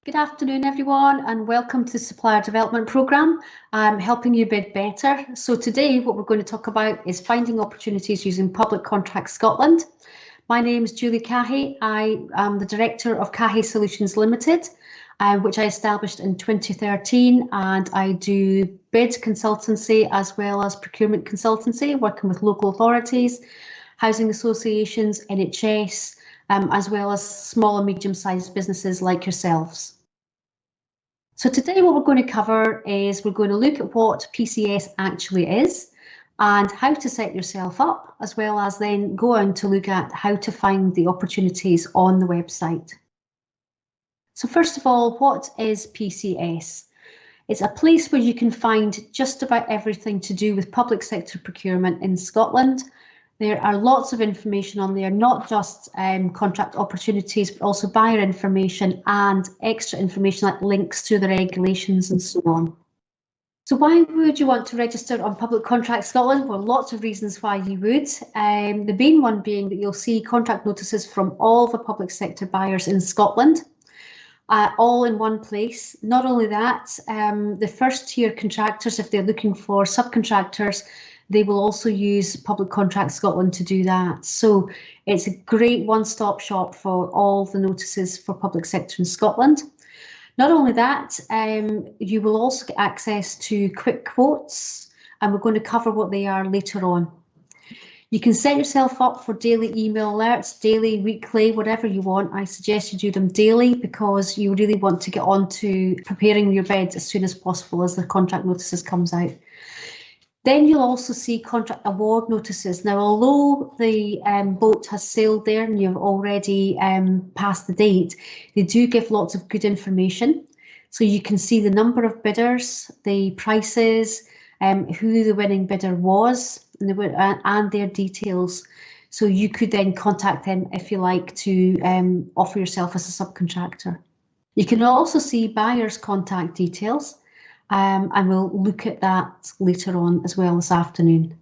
Good afternoon, everyone, and welcome to the Supplier Development Programme, helping you bid better. So today what we're going to talk about is finding opportunities using Public Contracts Scotland. My name is Julie Caughey. I am the Director of Caughey Solutions Limited, which I established in 2013, and I do bid consultancy as well as procurement consultancy, working with local authorities, housing associations, NHS, as well as small and medium-sized businesses like yourselves. So today what we're going to cover is we're going to look at what PCS actually is and how to set yourself up, as well as then go on to look at how to find the opportunities on the website. So first of all, what is PCS? It's a place where you can find just about everything to do with public sector procurement in Scotland. There are lots of information on there, not just contract opportunities, but also buyer information and extra information like links to the regulations and so on. So why would you want to register on Public Contracts Scotland? Well, lots of reasons why you would. The main one being that you'll see contract notices from all the public sector buyers in Scotland, all in one place. Not only that, the first tier contractors, if they're looking for subcontractors, they will also use Public Contracts Scotland to do that. So it's a great one-stop shop for all the notices for public sector in Scotland. Not only that, you will also get access to quick quotes, and we're going to cover what they are later on. You can set yourself up for daily email alerts, daily, weekly, whatever you want. I suggest you do them daily because you really want to get on to preparing your bid as soon as possible as the contract notices comes out. Then you'll also see contract award notices. Now, although the boat has sailed there and you've already passed the date, they do give lots of good information. So you can see the number of bidders, the prices, who the winning bidder was, and their details. So you could then contact them if you like to offer yourself as a subcontractor. You can also see buyers' contact details. And we'll look at that later on as well this afternoon.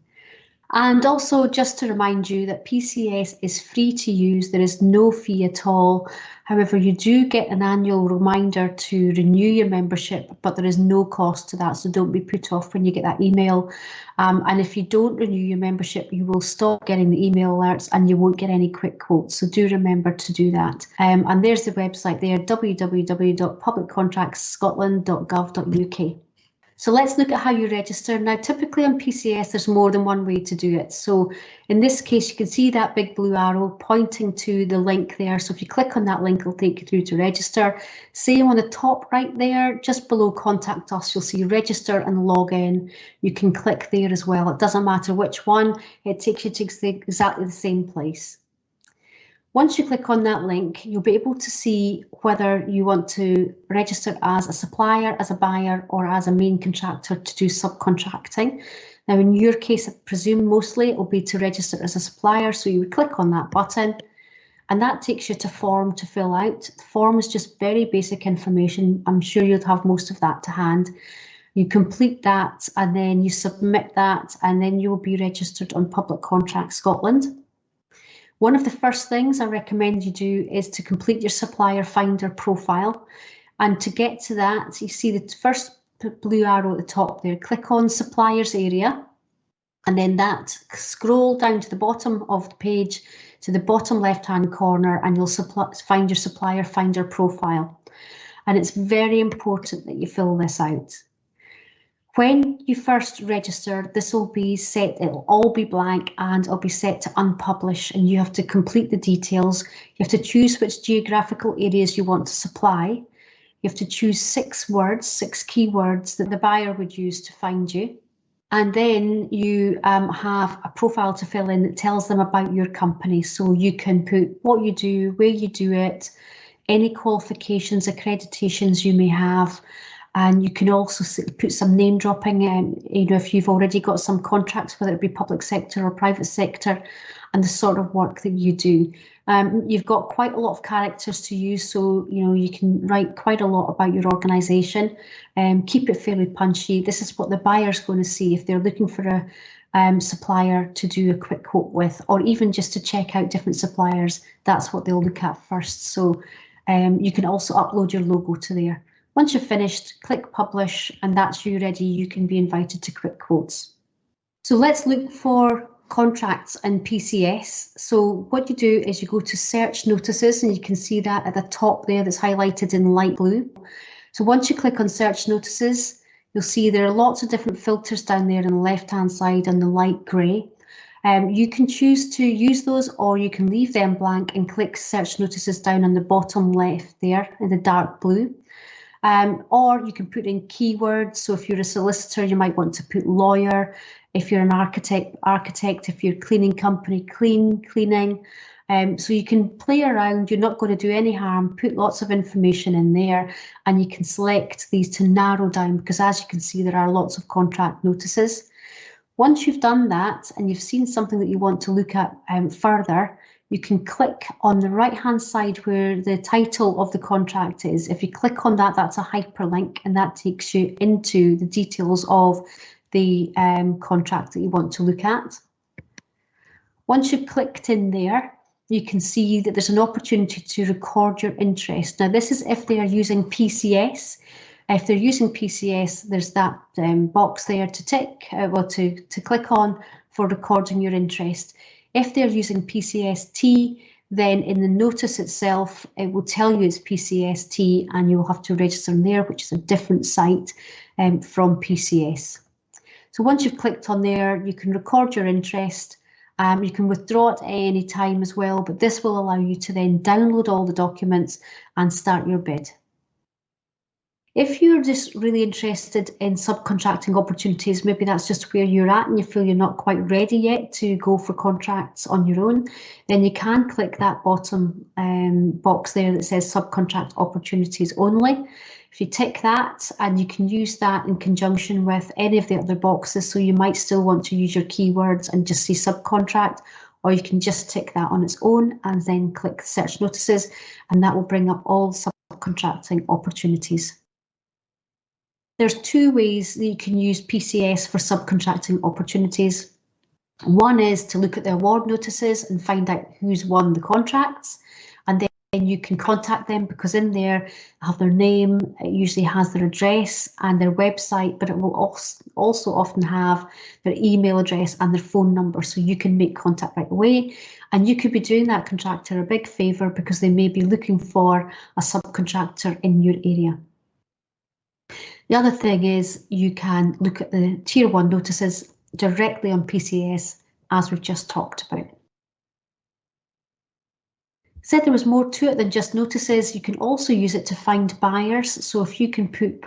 And also just to remind you that PCS is free to use, there is no fee at all. However, you do get an annual reminder to renew your membership, but there is no cost to that, so don't be put off when you get that email. And if you don't renew your membership, you will stop getting the email alerts and you won't get any quick quotes, so do remember to do that. And there's the website there, www.publiccontractsscotland.gov.uk. So let's look at how you register. Now, typically on PCS, there's more than one way to do it. So in this case, you can see that big blue arrow pointing to the link there. So if you click on that link, it'll take you through to register. Same on the top right there, just below contact us, you'll see register and log in. You can click there as well. It doesn't matter which one, it takes you to exactly the same place. Once you click on that link, you'll be able to see whether you want to register as a supplier, as a buyer, or as a main contractor to do subcontracting. Now, in your case, I presume mostly it will be to register as a supplier, so you would click on that button, and that takes you to form to fill out. The form is just very basic information. I'm sure you'll have most of that to hand. You complete that, and then you submit that, and then you will be registered on Public Contracts Scotland. One of the first things I recommend you do is to complete your supplier finder profile. And to get to that, you see the first blue arrow at the top there, click on suppliers area, and then that scroll down to the bottom of the page to the bottom left-hand corner, and you'll find your supplier finder profile. And it's very important that you fill this out. When you first register, this will be set, it'll all be blank and it'll be set to unpublish, and you have to complete the details. You have to choose which geographical areas you want to supply. You have to choose 6 words, 6 keywords that the buyer would use to find you. And then you have a profile to fill in that tells them about your company. So you can put what you do, where you do it, any qualifications, accreditations you may have. And you can also put some name dropping in, if you've already got some contracts, whether it be public sector or private sector, and the sort of work that you do. You've got quite a lot of characters to use, so you can write quite a lot about your organisation. Keep it fairly punchy. This is what the buyer's going to see if they're looking for a supplier to do a quick quote with, or even just to check out different suppliers. That's what they'll look at first. So You can also upload your logo to there. Once you've finished, click publish, and that's you ready. You can be invited to quick quotes. So let's look for contracts and PCS. So what you do is you go to search notices, and you can see that at the top there that's highlighted in light blue. So once you click on search notices, you'll see there are lots of different filters down there on the left-hand side on the light grey. You can choose to use those, or you can leave them blank and click search notices down on the bottom left there in the dark blue. Or you can put in keywords. So if you're a solicitor, you might want to put lawyer. If you're an architect. If you're a cleaning company, cleaning. So you can play around. You're not going to do any harm. Put lots of information in there, and you can select these to narrow down, because as you can see, there are lots of contract notices. Once you've done that and you've seen something that you want to look at further, you can click on the right-hand side where the title of the contract is. If you click on that, that's a hyperlink, and that takes you into the details of the contract that you want to look at. Once you've clicked in there, you can see that there's an opportunity to record your interest. Now, this is if they are using PCS. If they're using PCS, there's that box there to tick, to click on for recording your interest. If they're using PCST, then in the notice itself, it will tell you it's PCST, and you'll have to register in there, which is a different site from PCS. So once you've clicked on there, you can record your interest. You can withdraw at any time as well, but this will allow you to then download all the documents and start your bid. If you're just really interested in subcontracting opportunities, maybe that's just where you're at and you feel you're not quite ready yet to go for contracts on your own, then you can click that bottom box there that says subcontract opportunities only. If you tick that, and you can use that in conjunction with any of the other boxes, so you might still want to use your keywords and just see subcontract, or you can just tick that on its own and then click search notices, and that will bring up all subcontracting opportunities. There's two ways that you can use PCS for subcontracting opportunities. One is to look at the award notices and find out who's won the contracts, and then you can contact them, because in there have their name, it usually has their address and their website, but it will also often have their email address and their phone number, so you can make contact right away. And you could be doing that contractor a big favour, because they may be looking for a subcontractor in your area. The other thing is you can look at the Tier 1 notices directly on PCS, as we've just talked about. Said there was more to it than just notices. You can also use it to find buyers. So if you can put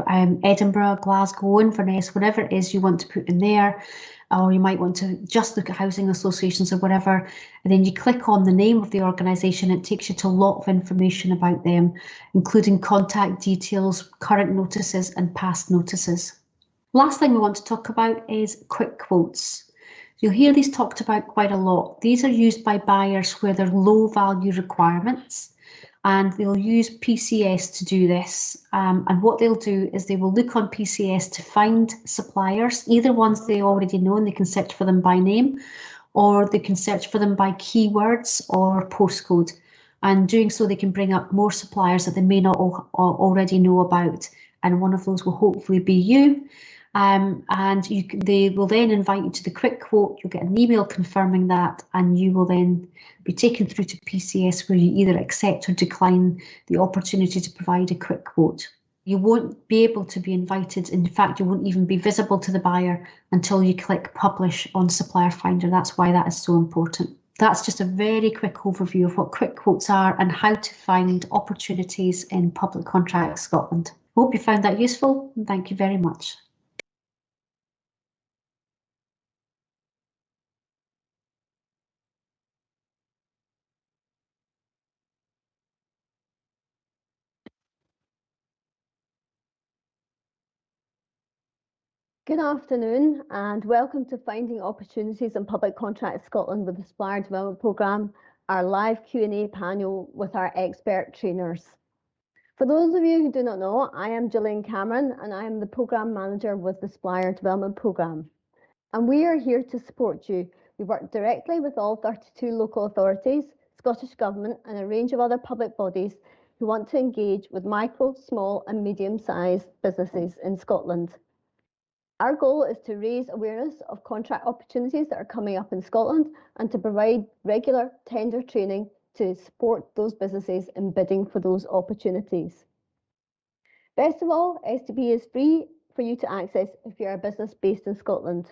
Edinburgh, Glasgow, Inverness, whatever it is you want to put in there, or you might want to just look at housing associations or whatever, and then you click on the name of the organisation, it takes you to a lot of information about them, including contact details, current notices and past notices. Last thing we want to talk about is quick quotes. You'll hear these talked about quite a lot. These are used by buyers where they're low value requirements, and they'll use PCS to do this. And what they'll do is they will look on PCS to find suppliers, either ones they already know and they can search for them by name, or they can search for them by keywords or postcode. And doing so, they can bring up more suppliers that they may not already know about. And one of those will hopefully be you. They will then invite you to the quick quote. You'll get an email confirming that, and you will then be taken through to PCS, where you either accept or decline the opportunity to provide a quick quote. You won't be able to be invited. In fact, you won't even be visible to the buyer until you click publish on Supplier Finder. That's why that is so important. That's just a very quick overview of what quick quotes are and how to find opportunities in Public Contracts Scotland. Hope you found that useful, and thank you very much. Good afternoon and welcome to Finding Opportunities in Public Contracts Scotland with the Supplier Development Programme, our live Q&A panel with our expert trainers. For those of you who do not know, I am Gillian Cameron and I am the Programme Manager with the Supplier Development Programme. And we are here to support you. We work directly with all 32 local authorities, Scottish Government and a range of other public bodies who want to engage with micro, small and medium-sized businesses in Scotland. Our goal is to raise awareness of contract opportunities that are coming up in Scotland and to provide regular tender training to support those businesses in bidding for those opportunities. Best of all, STP is free for you to access if you're a business based in Scotland.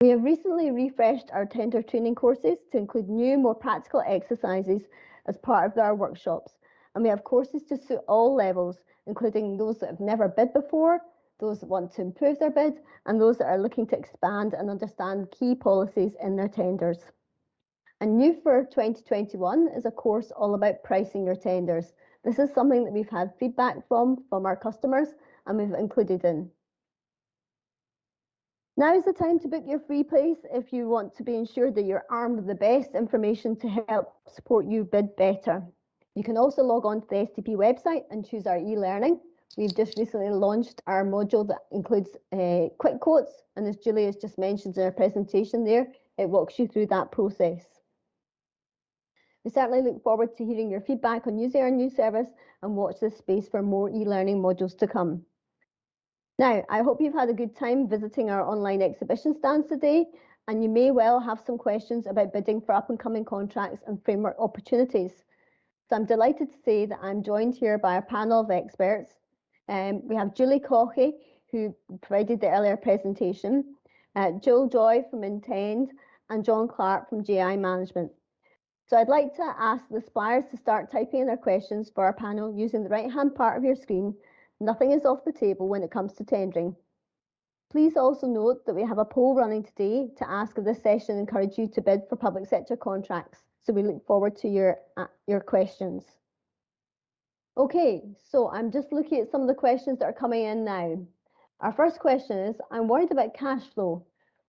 We have recently refreshed our tender training courses to include new, more practical exercises as part of our workshops, and we have courses to suit all levels, including those that have never bid before, those that want to improve their bid, and those that are looking to expand and understand key policies in their tenders. And new for 2021 is a course all about pricing your tenders. This is something that we've had feedback from our customers and we've included in. Now is the time to book your free place if you want to be ensured that you're armed with the best information to help support you bid better. You can also log on to the STP website and choose our e-learning. We've just recently launched our module that includes quick quotes, and as Julie has just mentioned in her presentation there, it walks you through that process. We certainly look forward to hearing your feedback on using our new service and watch this space for more e-learning modules to come. Now, I hope you've had a good time visiting our online exhibition stands today, and you may well have some questions about bidding for up-and-coming contracts and framework opportunities. So I'm delighted to say that I'm joined here by a panel of experts. We have Julie Caughey, who provided the earlier presentation, Joel Joy from Intend, and John Clark from JI Management. So I'd like to ask the suppliers to start typing in their questions for our panel using the right-hand part of your screen. Nothing is off the table when it comes to tendering. Please also note that we have a poll running today to ask if this session encouraged you to bid for public sector contracts. So we look forward to your questions. Okay, so I'm just looking at some of the questions that are coming in now. Our first question is, I'm worried about cash flow.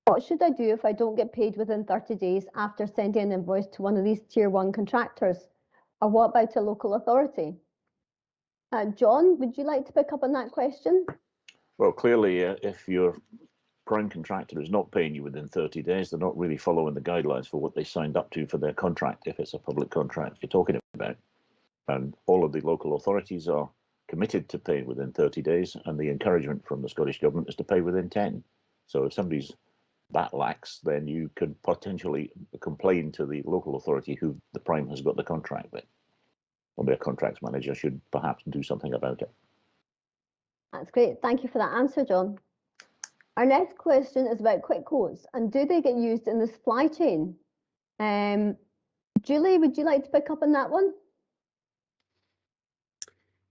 What should I do if I don't get paid within 30 days after sending an invoice to one of these tier 1 contractors? Or what about a local authority? John, would you like to pick up on that question? Well, clearly, if your prime contractor is not paying you within 30 days, they're not really following the guidelines for what they signed up to for their contract, if it's a public contract you're talking about. And all of the local authorities are committed to paying within 30 days, and the encouragement from the Scottish Government is to pay within 10. So if somebody's that lax, then you could potentially complain to the local authority who the prime has got the contract with. Or their contracts manager should perhaps do something about it. That's great. Thank you for that answer, John. Our next question is about quick quotes, and do they get used in the supply chain? Julie, would you like to pick up on that one?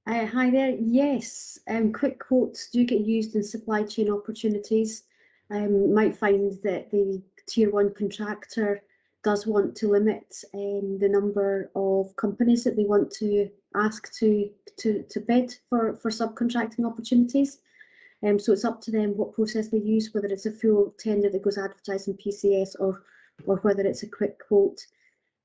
Hi there. Yes, quick quotes do get used in supply chain opportunities. You might find that the tier 1 contractor does want to limit the number of companies that they want to ask to bid for subcontracting opportunities. So it's up to them what process they use, whether it's a full tender that goes advertised in PCS or whether it's a quick quote.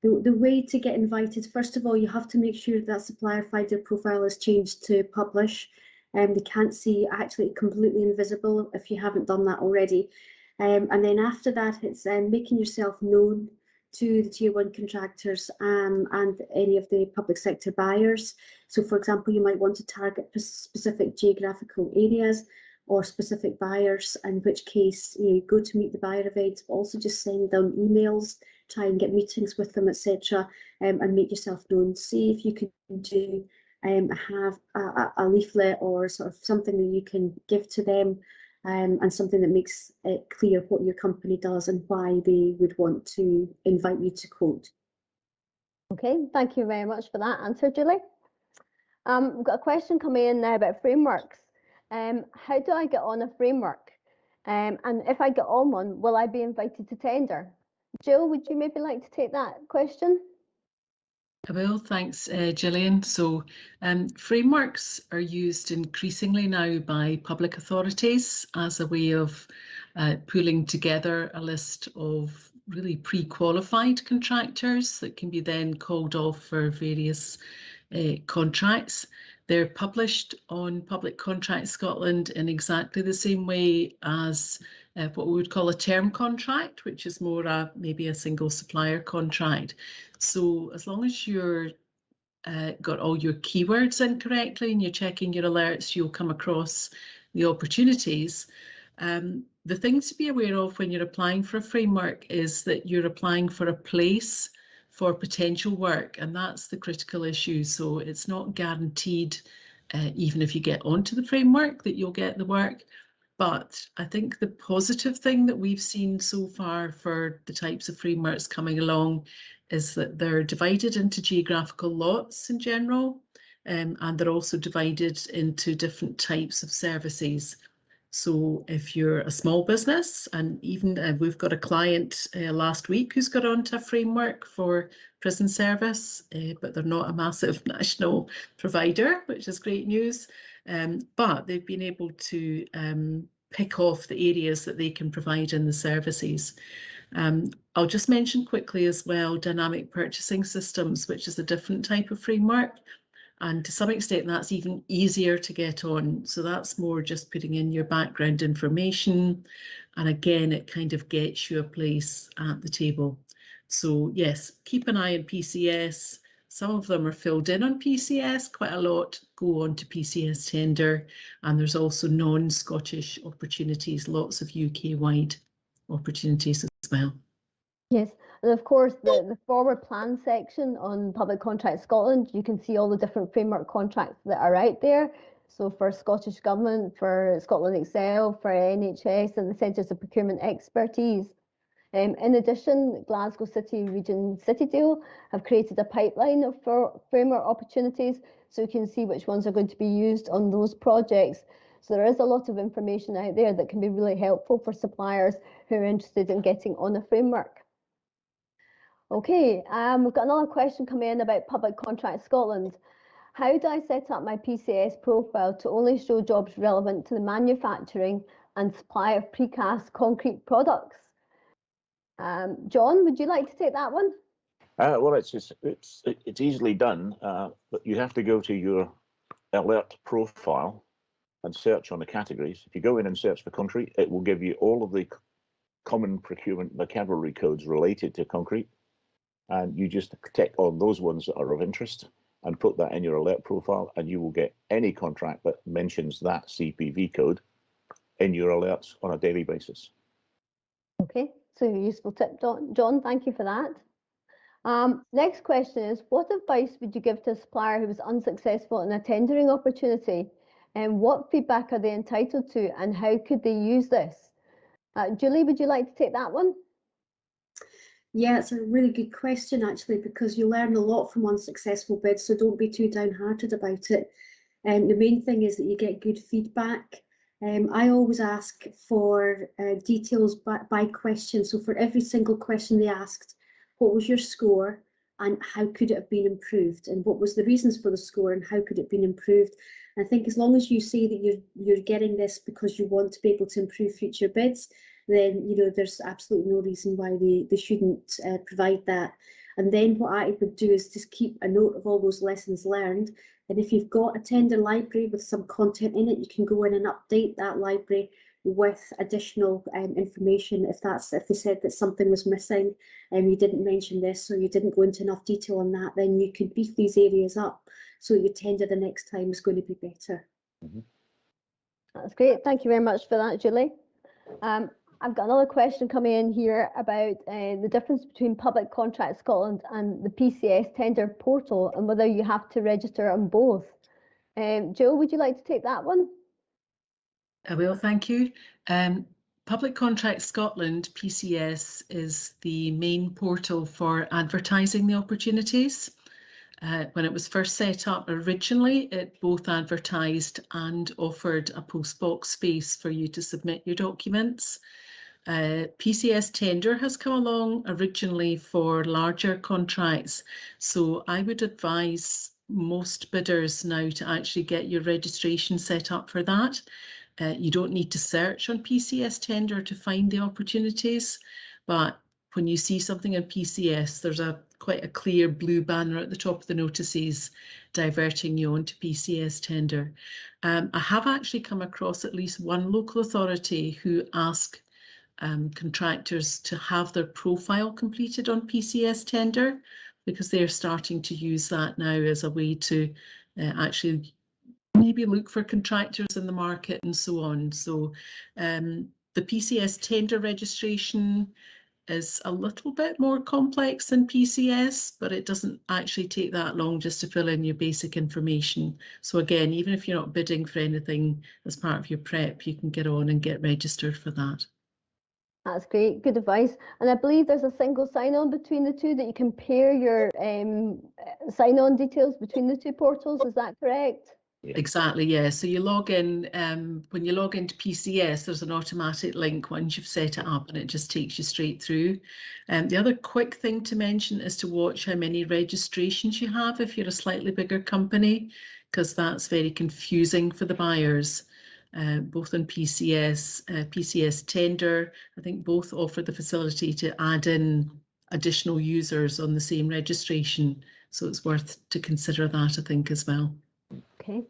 The way to get invited, first of all, you have to make sure that supplier finder profile is changed to publish. They can't see, actually completely invisible if you haven't done that already. And then after that, it's making yourself known to the tier 1 contractors and any of the public sector buyers. So for example, you might want to target specific geographical areas or specific buyers, in which case you go to meet the buyer events, but also just send them emails, try and get meetings with them, etc., and make yourself known. See if you can do have a leaflet or sort of something that you can give to them, and something that makes it clear what your company does and why they would want to invite you to quote. Okay, thank you very much for that answer, Julie. We've got a question coming in now about frameworks. How do I get on a framework? And if I get on one, will I be invited to tender? Jill, would you maybe like to take that question? I will, thanks, Gillian. So frameworks are used increasingly now by public authorities as a way of pulling together a list of really pre-qualified contractors that can be then called off for various contracts. They're published on Public Contract Scotland in exactly the same way as what we would call a term contract, which is more maybe a single supplier contract. So as long as you're got all your keywords in correctly and you're checking your alerts, you'll come across the opportunities. The things to be aware of when you're applying for a framework is that you're applying for a place for potential work, and that's the critical issue. So it's not guaranteed, even if you get onto the framework, that you'll get the work. But I think the positive thing that we've seen so far for the types of frameworks coming along is that they're divided into geographical lots in general, and they're also divided into different types of services. So if you're a small business, and even we've got a client last week who's got onto a framework for prison service, but they're not a massive national provider, which is great news. But they've been able to pick off the areas that they can provide in the services. I'll just mention quickly as well dynamic purchasing systems, which is a different type of framework. And to some extent, that's even easier to get on. So that's more just putting in your background information. And again, it kind of gets you a place at the table. So yes, keep an eye on PCS. Some of them are filled in on PCS, quite a lot go on to PCS tender. And there's also non-Scottish opportunities, lots of UK-wide opportunities as well. Yes, and of course the forward plan section on Public Contract Scotland, you can see all the different framework contracts that are out there. So for Scottish Government, for Scotland Excel, for NHS and the Centres of Procurement Expertise. In addition, Glasgow City Region Citydale have created a pipeline of framework opportunities, so you can see which ones are going to be used on those projects. So there is a lot of information out there that can be really helpful for suppliers who are interested in getting on a framework. Okay, we've got another question coming in about Public Contract Scotland. How do I set up my PCS profile to only show jobs relevant to the manufacturing and supply of precast concrete products? John, would you like to take that one? Well, it's easily done, but you have to go to your alert profile and search on the categories. If you go in and search for concrete, it will give you all of the common procurement vocabulary codes related to concrete. And you just tick on those ones that are of interest and put that in your alert profile, and you will get any contract that mentions that CPV code in your alerts on a daily basis. Okay, so a useful tip, John, thank you for that. Next question is, what advice would you give to a supplier who was unsuccessful in a tendering opportunity? And what feedback are they entitled to, and how could they use this? Julie, would you like to take that one? Yeah, it's a really good question, actually, because you learn a lot from unsuccessful bids, so don't be too downhearted about it. The main thing is that you get good feedback. I always ask for details by question. So for every single question they asked, what was your score and how could it have been improved? And what was the reasons for the score and how could it have been improved? And I think as long as you say that you're getting this because you want to be able to improve future bids, then there's absolutely no reason why they shouldn't provide that. And then what I would do is just keep a note of all those lessons learned. And if you've got a tender library with some content in it, you can go in and update that library with additional information. If they said that something was missing and you didn't mention this or you didn't go into enough detail on that, then you could beef these areas up so your tender the next time is going to be better. Mm-hmm. That's great. Thank you very much for that, Julie. I've got another question coming in here about the difference between Public Contract Scotland and the PCS tender portal and whether you have to register on both. Joe, would you like to take that one? I will, thank you. Public Contract Scotland, PCS, is the main portal for advertising the opportunities. When it was first set up originally, it both advertised and offered a postbox space for you to submit your documents. PCS tender has come along originally for larger contracts, so I would advise most bidders now to actually get your registration set up for that. You don't need to search on PCS tender to find the opportunities, but when you see something in PCS, there's quite a clear blue banner at the top of the notices diverting you onto PCS tender. I have actually come across at least one local authority who ask contractors to have their profile completed on PCS tender, because they're starting to use that now as a way to actually maybe look for contractors in the market and so on. So the PCS tender registration is a little bit more complex than PCS, but it doesn't actually take that long just to fill in your basic information. So again, even if you're not bidding for anything as part of your prep, you can get on and get registered for that. That's great, good advice. And I believe there's a single sign-on between the two, that you can pair your sign-on details between the two portals, is that correct? Yeah. Exactly, yeah. So you log in, when you log into PCS, there's an automatic link once you've set it up, and it just takes you straight through. The other quick thing to mention is to watch how many registrations you have if you're a slightly bigger company, because that's very confusing for the buyers. Both on PCS, PCS tender, I think both offer the facility to add in additional users on the same registration. So it's worth to consider that, I think, as well. Okay.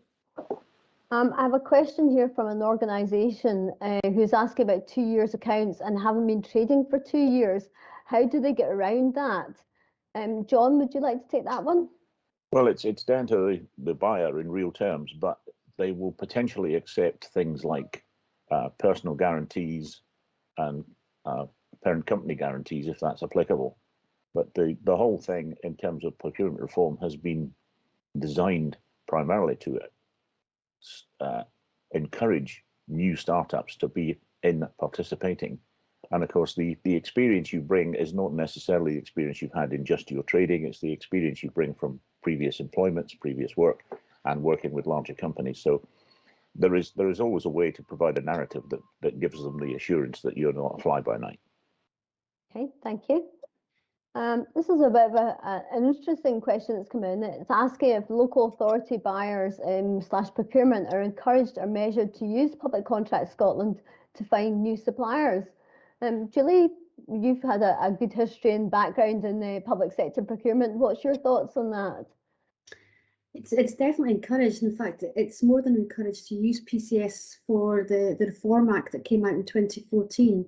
I have a question here from an organisation who's asking about 2 years accounts and haven't been trading for 2 years. How do they get around that? John, would you like to take that one? Well, it's down to the buyer in real terms, but they will potentially accept things like personal guarantees and parent company guarantees if that's applicable. But the whole thing in terms of procurement reform has been designed primarily to encourage new startups to be in participating. And of course, the experience you bring is not necessarily the experience you've had in just your trading. It's the experience you bring from previous employments, previous work, and working with larger companies. So there is always a way to provide a narrative that gives them the assurance that you're not a fly-by-night. Okay, thank you. This is a bit of an interesting question that's come in. It's asking if local authority buyers / procurement are encouraged or measured to use Public Contract Scotland to find new suppliers. Julie, you've had a good history and background in the public sector procurement. What's your thoughts on that? It's definitely encouraged. In fact, it's more than encouraged to use PCS for the Reform Act that came out in 2014.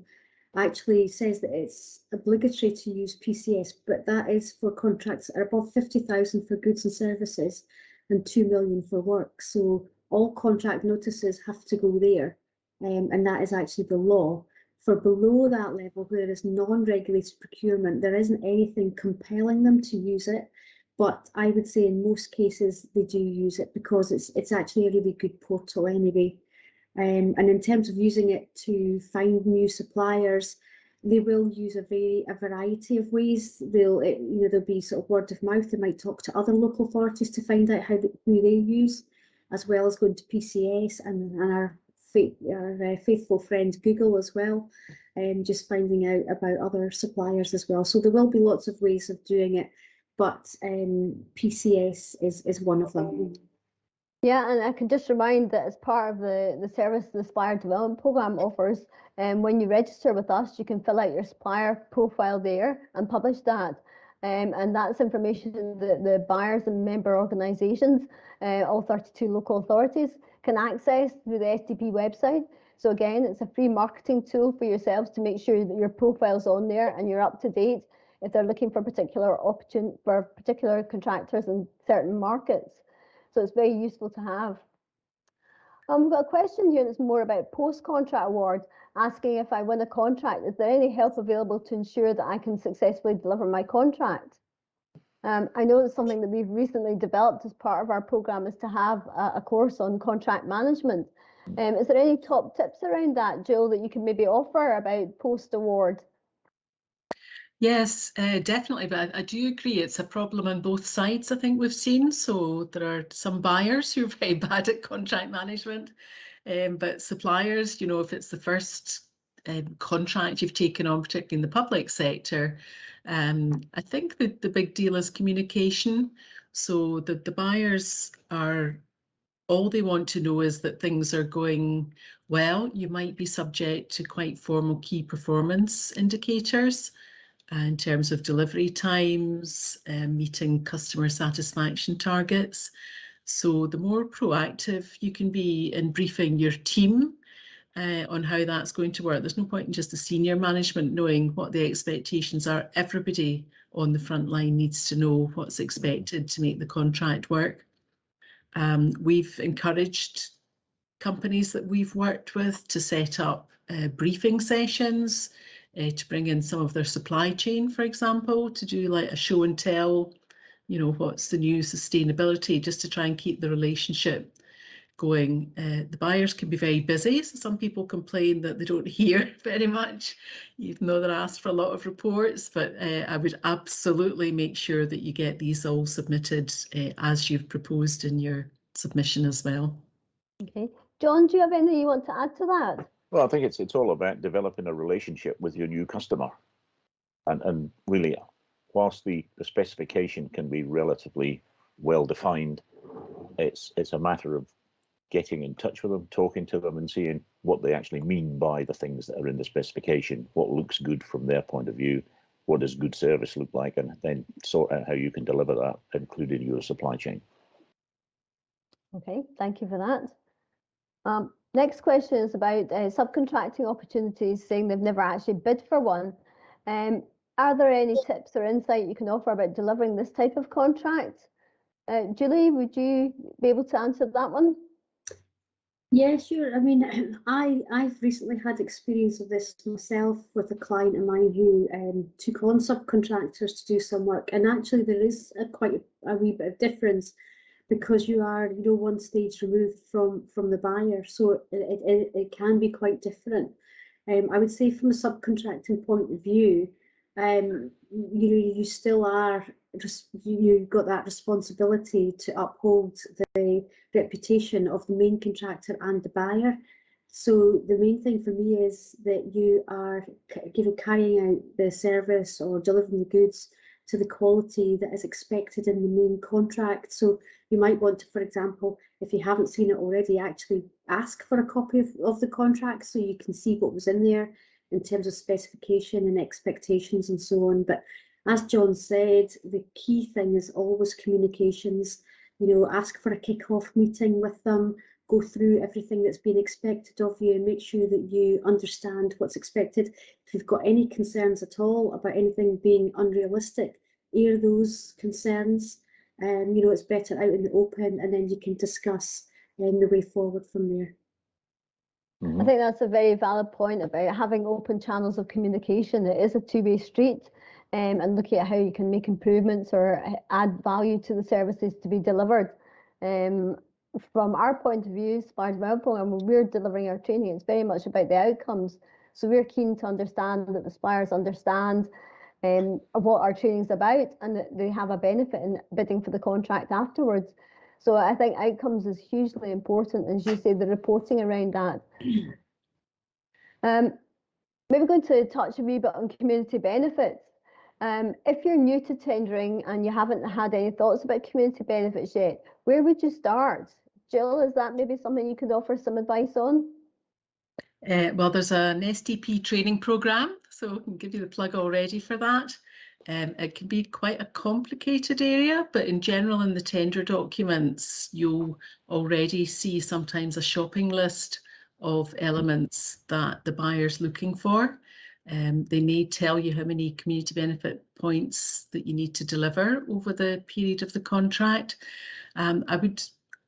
Actually says that it's obligatory to use PCS, but that is for contracts that are above 50,000 for goods and services and 2 million for work. So all contract notices have to go there, and that is actually the law. For below that level, where there is non-regulated procurement, there isn't anything compelling them to use it. But I would say in most cases they do use it because it's actually a really good portal anyway. And in terms of using it to find new suppliers, they will use a variety of ways. There'll be sort of word of mouth. They might talk to other local authorities to find out who they use, as well as going to PCS and our faithful friend Google as well, and just finding out about other suppliers as well. So there will be lots of ways of doing it, but PCS is one of them. Yeah, and I can just remind that as part of the service the Supplier Development Programme offers, when you register with us, you can fill out your supplier profile there and publish that. And that's information that the buyers and member organisations, all 32 local authorities, can access through the SDP website. So again, it's a free marketing tool for yourselves to make sure that your profile's on there and you're up to date if they're looking for particular contractors in certain markets. So it's very useful to have. We've got a question here that's more about post-contract award, asking if I win a contract, is there any help available to ensure that I can successfully deliver my contract? I know it's something that we've recently developed as part of our programme, is to have a course on contract management. Is there any top tips around that, Jill, that you can maybe offer about post-award? Yes, definitely, but I do agree it's a problem on both sides, I think we've seen. So there are some buyers who are very bad at contract management, but suppliers, if it's the first contract you've taken on, particularly in the public sector, I think that the big deal is communication. So the buyers all they want to know is that things are going well. You might be subject to quite formal key performance indicators in terms of delivery times, meeting customer satisfaction targets. So the more proactive you can be in briefing your team, on how that's going to work. There's no point in just the senior management knowing what the expectations are. Everybody on the front line needs to know what's expected to make the contract work. We've encouraged companies that we've worked with to set up briefing sessions, to bring in some of their supply chain, for example, to do like a show and tell, you know, what's the new sustainability, just to try and keep the relationship going. The buyers can be very busy, so some people complain that they don't hear very much, even though they're asked for a lot of reports, but I would absolutely make sure that you get these all submitted as you've proposed in your submission as well. Okay. John, do you have anything you want to add to that? Well, I think it's all about developing a relationship with your new customer, and really, whilst the specification can be relatively well defined, it's a matter of getting in touch with them, talking to them, and seeing what they actually mean by the things that are in the specification, what looks good from their point of view, what does good service look like, and then sort out how you can deliver that, including your supply chain. Okay, thank you for that. Next question is about subcontracting opportunities, saying they've never actually bid for one. Are there any tips or insight you can offer about delivering this type of contract? Julie, would you be able to answer that one? Yeah, sure. I mean, I've recently had experience of this myself with a client of mine who took on subcontractors to do some work, and actually there is quite a wee bit of difference, because you are, you know, one stage removed from the buyer, so it can be quite different. I would say from a subcontracting point of view, you still are just, you've got that responsibility to uphold the reputation of the main contractor and the buyer. So the main thing for me is that you are carrying out the service or delivering the goods to the quality that is expected in the main contract. So you might want to, for example, if you haven't seen it already, actually ask for a copy of the contract so you can see what was in there in terms of specification and expectations and so on. But as John said, the key thing is always communications. You know, ask for a kick-off meeting with them, go through everything that's been expected of you and make sure that you understand what's expected. If you've got any concerns at all about anything being unrealistic, air those concerns. You know, it's better out in the open, and then you can discuss the way forward from there. I think that's a very valid point about having open channels of communication. It is a two-way street, and looking at how you can make improvements or add value to the services to be delivered. From our point of view, Supplier Development Programme, when we're delivering our training, it's very much about the outcomes. So we're keen to understand that the suppliers understand what our training is about, and that they have a benefit in bidding for the contract afterwards. So I think outcomes is hugely important, as you say, the reporting around that. Maybe going to touch a wee bit on community benefits. If you're new to tendering and you haven't had any thoughts about community benefits yet, where would you start? Jill, is that maybe something you could offer some advice on? Well, there's an STP training programme, so I can give you the plug already for that. It can be quite a complicated area, but in general, in the tender documents, you'll already see sometimes a shopping list of elements that the buyer's looking for. They may tell you how many community benefit points that you need to deliver over the period of the contract. I would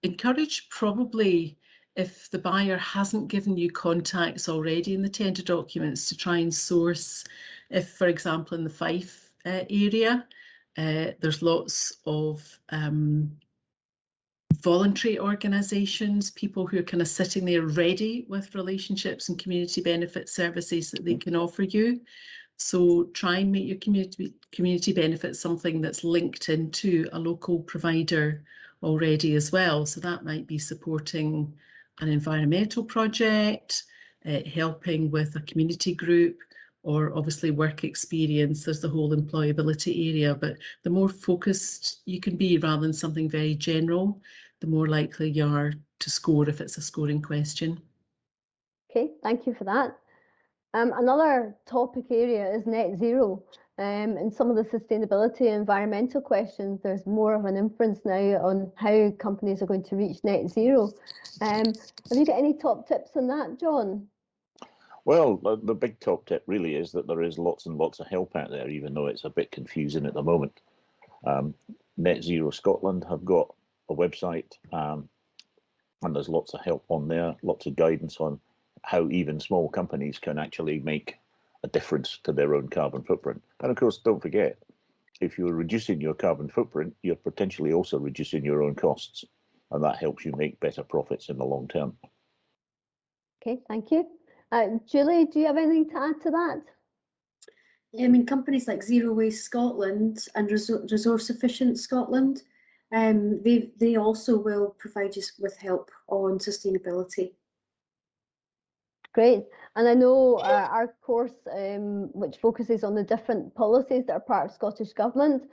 encourage, probably, if the buyer hasn't given you contacts already in the tender documents, to try and source. If, for example, in the Fife area, there's lots of voluntary organisations, people who are kind of sitting there ready with relationships and community benefit services that they can offer you. So try and make your community benefit something that's linked into a local provider already as well. So that might be supporting an environmental project, helping with a community group, or obviously work experience. There's the whole employability area, but the more focused you can be rather than something very general, the more likely you are to score if it's a scoring question. Okay, thank you for that. Another topic area is net zero. And some of the sustainability and environmental questions, there's more of an inference now on how companies are going to reach net zero. Have you got any top tips on that, John? Well, the big top tip really is that there is lots and lots of help out there, even though it's a bit confusing at the moment. Net Zero Scotland have got a website, and there's lots of help on there, lots of guidance on how even small companies can actually make a difference to their own carbon footprint. And of course, don't forget, if you're reducing your carbon footprint, you're potentially also reducing your own costs, and that helps you make better profits in the long term. Okay, thank you. Julie, do you have anything to add to that? I mean, companies like Zero Waste Scotland and Resource Efficient Scotland, they also will provide you with help on sustainability. Great. And I know our course, which focuses on the different policies that are part of Scottish Government,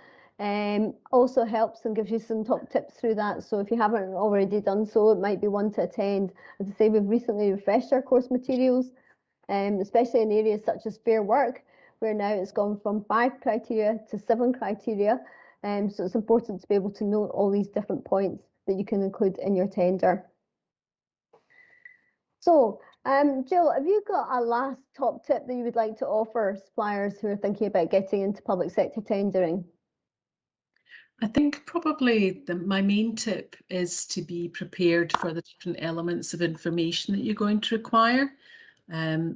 also helps and gives you some top tips through that. So if you haven't already done so, it might be one to attend. As I say, we've recently refreshed our course materials, especially in areas such as fair work, where now it's gone from 5 criteria to 7 criteria. So it's important to be able to note all these different points that you can include in your tender. So, Jill, have you got a last top tip that you would like to offer suppliers who are thinking about getting into public sector tendering? I think probably my main tip is to be prepared for the different elements of information that you're going to require.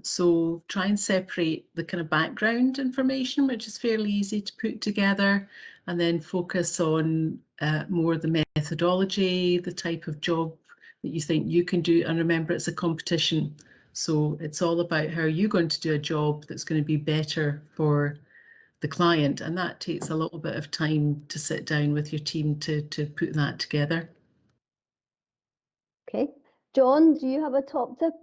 So try and separate the kind of background information, which is fairly easy to put together, and then focus on more the methodology, the type of job that you think you can do. And remember, it's a competition. So it's all about how you're going to do a job that's going to be better for the client. And that takes a little bit of time to sit down with your team to put that together. Okay. John, do you have a top tip?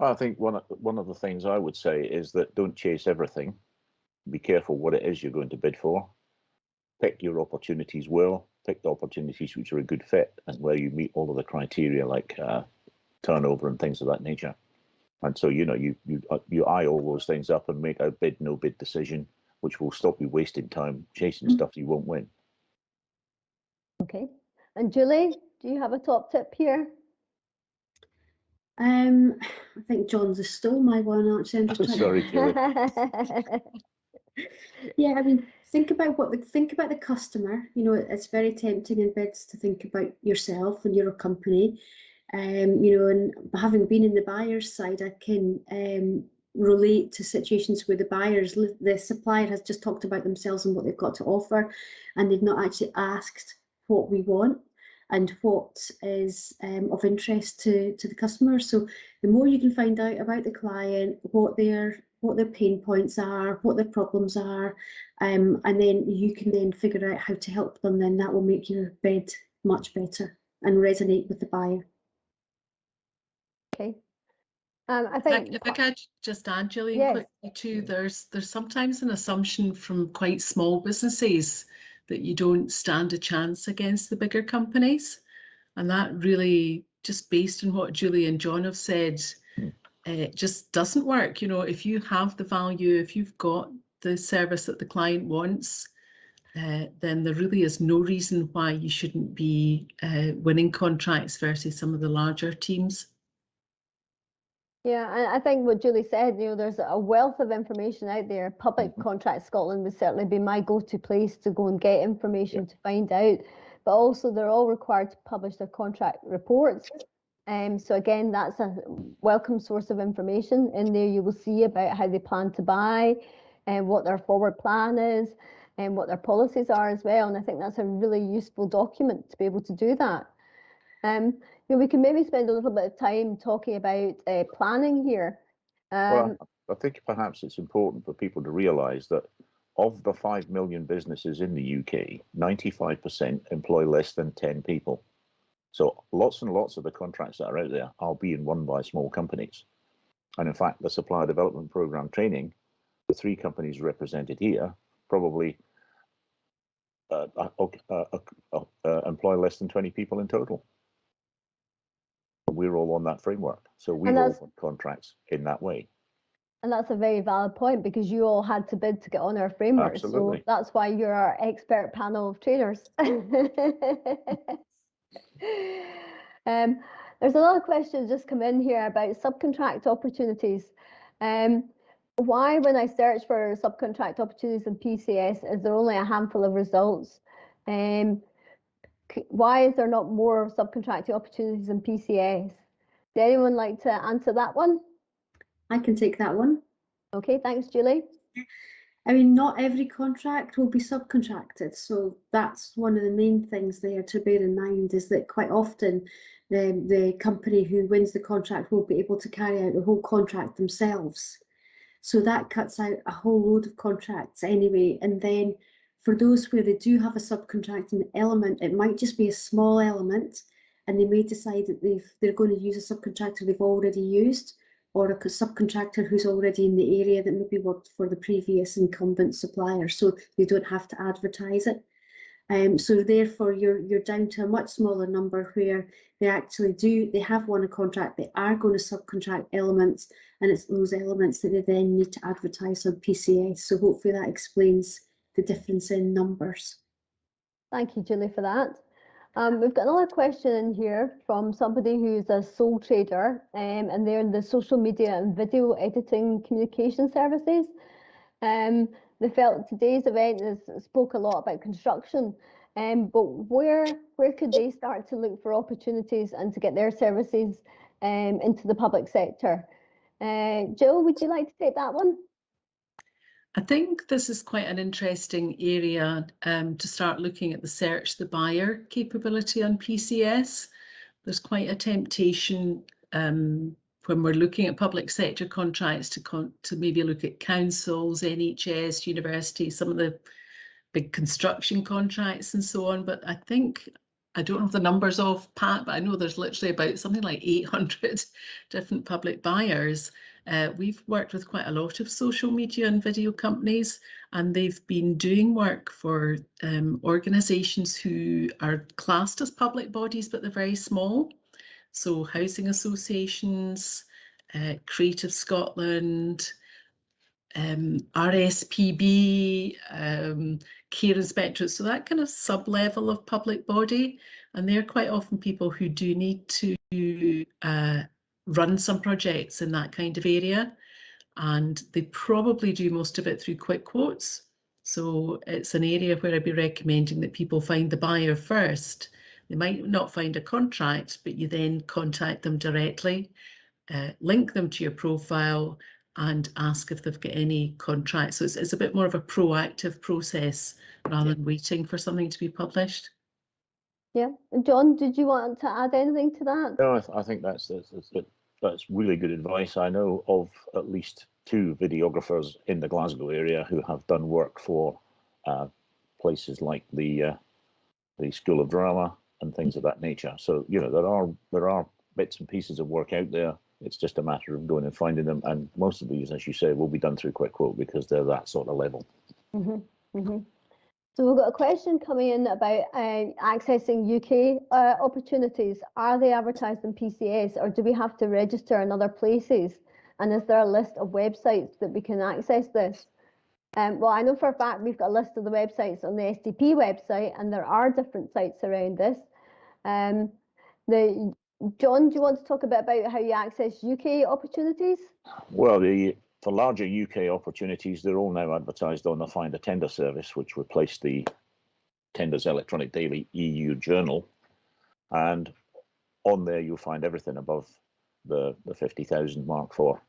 I think one of the things I would say is that don't chase everything. Be careful what it is you're going to bid for. Pick your opportunities well. Pick the opportunities which are a good fit and where you meet all of the criteria like turnover and things of that nature. And so, you know, you eye all those things up and make a bid, no bid decision, which will stop you wasting time chasing stuff you won't win. Okay. And Julie, do you have a top tip here? I think John's has stole my one, actually. I'm just trying Sorry, Julie. Yeah, I mean, think about the customer. You know, it's very tempting in bids to think about yourself and your company. You know, and having been in the buyer's side, I can relate to situations where the supplier has just talked about themselves and what they've got to offer, and they've not actually asked what we want and what is of interest to the customer. So the more you can find out about the client, what their pain points are, what their problems are, and then you can then figure out how to help them, then that will make your bid much better and resonate with the buyer. Okay. I think if I could just add, Gillian, yes. quickly too, there's sometimes an assumption from quite small businesses that you don't stand a chance against the bigger companies. And that really, just based on what Julie and John have said, it just doesn't work. You know, if you have the value, if you've got the service that the client wants, then there really is no reason why you shouldn't be winning contracts versus some of the larger teams. Yeah, I think what Julie said, you know, there's a wealth of information out there. Public Contract Scotland would certainly be my go-to place to go and get information to find out. But also they're all required to publish their contract reports. So again, that's a welcome source of information. In there you will see about how they plan to buy and what their forward plan is and what their policies are as well. And I think that's a really useful document to be able to do that. You know, we can maybe spend a little bit of time talking about planning here. Well, I think perhaps it's important for people to realise that of the 5 million businesses in the UK, 95% employ less than 10 people. So lots and lots of the contracts that are out there are being won by small companies. And in fact, the Supplier Development Programme training, the 3 companies represented here, probably employ less than 20 people in total. We're all on that framework. So we all want contracts in that way. And that's a very valid point because you all had to bid to get on our framework. Absolutely. So that's why you're our expert panel of trainers. There's a lot of questions just come in here about subcontract opportunities. Why, when I search for subcontract opportunities in PCS, is there only a handful of results? Why is there not more subcontracting opportunities in PCS? Does anyone like to answer that one? I can take that one. Okay, thanks, Julie. I mean, not every contract will be subcontracted, so that's one of the main things there to bear in mind, is that quite often the company who wins the contract will be able to carry out the whole contract themselves. So that cuts out a whole load of contracts anyway. And then for those where they do have a subcontracting element, it might just be a small element, and they may decide that they're going to use a subcontractor they've already used, or a subcontractor who's already in the area that maybe worked for the previous incumbent supplier, so they don't have to advertise it. So therefore you're down to a much smaller number where they have won a contract, they are going to subcontract elements, and it's those elements that they then need to advertise on PCS. So hopefully that explains the difference in numbers. Thank you, Julie, for that. We've got another question in here from somebody who's a sole trader, and they're in the social media and video editing communication services. They felt today's event spoke a lot about construction, but where could they start to look for opportunities and to get their services into the public sector? Jill, would you like to take that one? I think this is quite an interesting area to start looking at the search the buyer capability on PCS. There's quite a temptation when we're looking at public sector contracts to maybe look at councils, NHS, universities, some of the big construction contracts and so on. But I don't have the numbers off pat, but I know there's literally about something like 800 different public buyers. We've worked with quite a lot of social media and video companies, and they've been doing work for organisations who are classed as public bodies, but they're very small. So housing associations, Creative Scotland, RSPB, care inspectorates, so that kind of sub-level of public body. And they're quite often people who do need to run some projects in that kind of area. And they probably do most of it through quick quotes. So it's an area where I'd be recommending that people find the buyer first. They might not find a contract, but you then contact them directly, link them to your profile, and ask if they've got any contracts. So it's a bit more of a proactive process rather than waiting for something to be published. Yeah. John, did you want to add anything to that? No, I think that's really good advice. I know of at least 2 videographers in the Glasgow area who have done work for places like the School of Drama and things of that nature. So there are bits and pieces of work out there. It's just a matter of going and finding them, and most of these, as you say, will be done through quick quote because they're that sort of level. So we've got a question coming in about accessing UK opportunities. Are they advertised in PCS, or do we have to register in other places? And is there a list of websites that we can access this? Well, I know for a fact we've got a list of the websites on the SDP website, and there are different sites around this. John, do you want to talk a bit about how you access UK opportunities? Well, for larger UK opportunities, they're all now advertised on the Find a Tender service, which replaced the Tenders Electronic Daily EU Journal. And on there, you'll find everything above the 50,000 mark for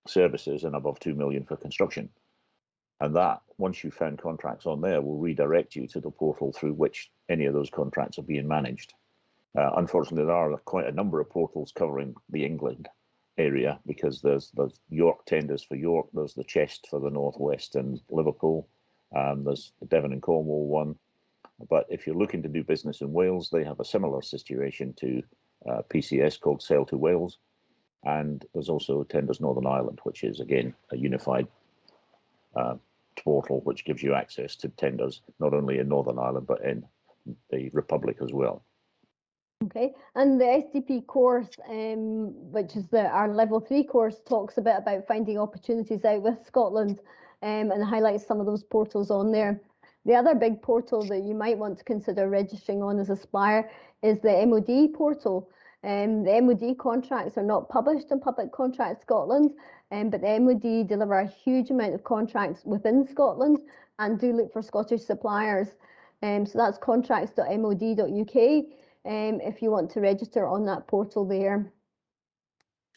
services and above 2 million for construction. And that, once you've found contracts on there, will redirect you to the portal through which any of those contracts are being managed. Unfortunately, there are quite a number of portals covering the England area, because there's York tenders for York, there's the Chest for the Northwest and Liverpool, there's the Devon and Cornwall one. But if you're looking to do business in Wales, they have a similar situation to PCS called Sale to Wales. And there's also Tenders Northern Ireland, which is, again, a unified portal which gives you access to tenders not only in Northern Ireland but in the Republic as well. Okay, and the SDP course, which is our level 3 course, talks a bit about finding opportunities out with Scotland, and highlights some of those portals on there. The other big portal that you might want to consider registering on as a supplier is the MOD portal. The MOD contracts are not published in Public Contract Scotland, but the MOD deliver a huge amount of contracts within Scotland and do look for Scottish suppliers. So that's contracts.mod.uk if you want to register on that portal there.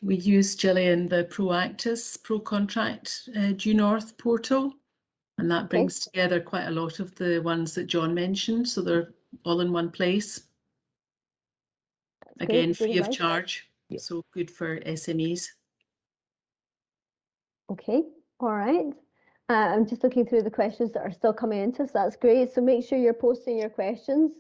We use, Gillian, the Proactus Pro-Contract Due North portal, and that brings together quite a lot of the ones that John mentioned, so they're all in one place. That's Again, great, free good of advice. charge, Yep. so good for SMEs. Okay, all right. I'm just looking through the questions that are still coming into, so that's great. So make sure you're posting your questions.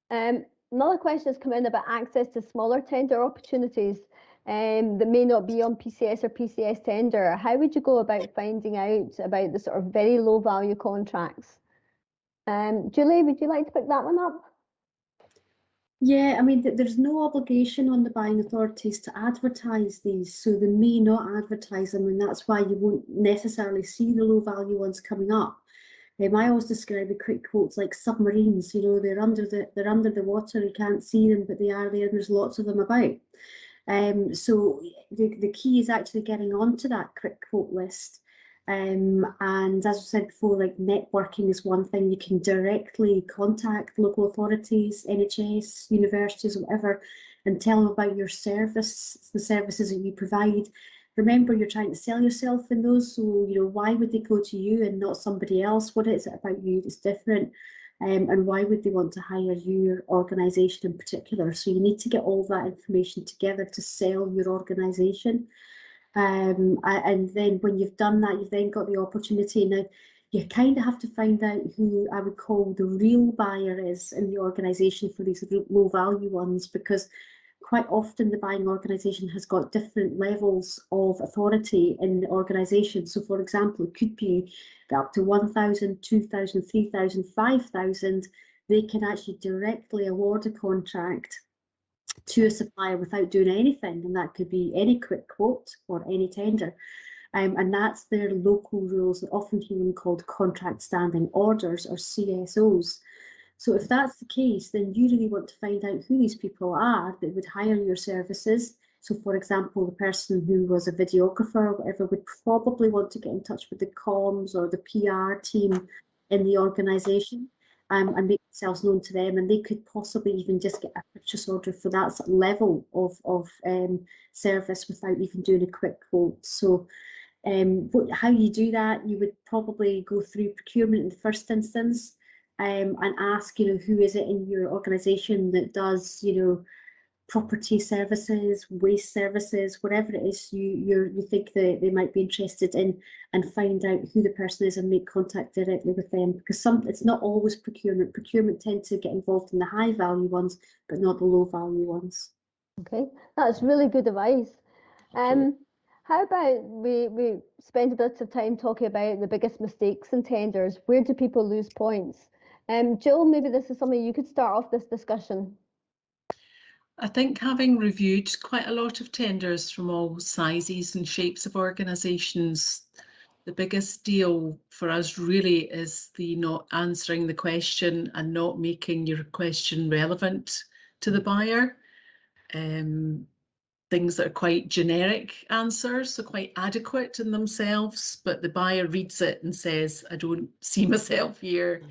Another question has come in about access to smaller tender opportunities that may not be on PCS or PCS tender. How would you go about finding out about the sort of very low value contracts? Julie, would you like to pick that one up? Yeah, I mean, there's no obligation on the buying authorities to advertise these, so they may not advertise them, and that's why you won't necessarily see the low value ones coming up. I always describe the quick quotes like submarines. You know, they're under the water, you can't see them, but they are there, and there's lots of them about. So the key is actually getting onto that quick quote list. And as I said before, like networking is one thing. You can directly contact local authorities, NHS, universities, whatever, and tell them about your service, the services that you provide. Remember, you're trying to sell yourself in those, so you know, why would they go to you and not somebody else? What is it about you that's different? And why would they want to hire your organisation in particular? So you need to get all that information together to sell your organisation. And then when you've done that, you've then got the opportunity. Now, you kind of have to find out who I would call the real buyer is in the organisation for these low value ones, because quite often the buying organisation has got different levels of authority in the organisation. So, for example, it could be that up to 1,000, 2,000, 3,000, 5,000, they can actually directly award a contract to a supplier without doing anything, and that could be any quick quote or any tender. And that's their local rules, often hear them called contract standing orders or CSOs. So if that's the case, then you really want to find out who these people are that would hire your services. So for example, the person who was a videographer or whatever would probably want to get in touch with the comms or the PR team in the organisation and make themselves known to them, and they could possibly even just get a purchase order for that sort of level of service without even doing a quick quote. So how you do that, you would probably go through procurement in the first instance. And ask, you know, who is it in your organisation that does, you know, property services, waste services, whatever it is you think that they might be interested in, and find out who the person is and make contact directly with them, because it's not always procurement. Procurement tend to get involved in the high value ones, but not the low value ones. Okay, that's really good advice. How about we spend a bit of time talking about the biggest mistakes in tenders? Where do people lose points? Jill, maybe this is something you could start off this discussion. I think, having reviewed quite a lot of tenders from all sizes and shapes of organisations, the biggest deal for us really is the not answering the question and not making your question relevant to the buyer. Things that are quite generic answers, so quite adequate in themselves, but the buyer reads it and says, I don't see myself here,